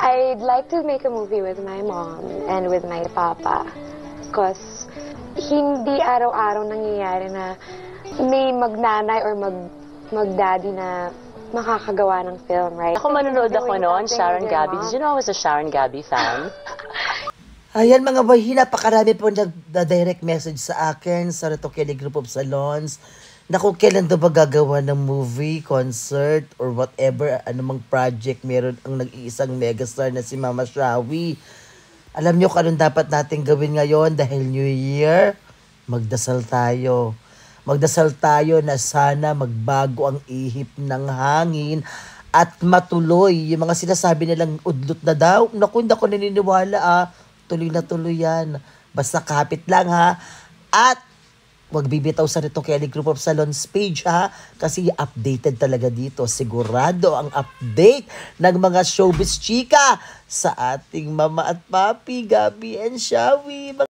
I'd like to make a movie with my mom and with my papa. Because hindi araw-araw nangyayari na may magnanay or magdaddy na makakagawa ng film, right? Ako manonood ako noon, Sharon Gabi. Did you know I was a Sharon Gabi fan? Ayan mga boy, napakarami po nag-direct message sa akin sa Retoquele Group of Salons na kung kailan daw ba gagawa ng movie, concert, or whatever, anumang project meron ang nag-iisang megastar na si Mama Shawi. Alam nyo kung anong dapat natin gawin ngayon dahil New Year? Magdasal tayo. Magdasal tayo na sana magbago ang ihip ng hangin at matuloy. Yung mga sinasabi nilang udlot na daw, naku, hindi ako naniniwala tuloy na tuloy yan. Basta kapit lang ha. At wag bibitaw sa Retoquele Group of Salons page ha. Kasi updated talaga dito. Sigurado ang update ng mga showbiz chika sa ating mama at papi, Gabi and Shawi.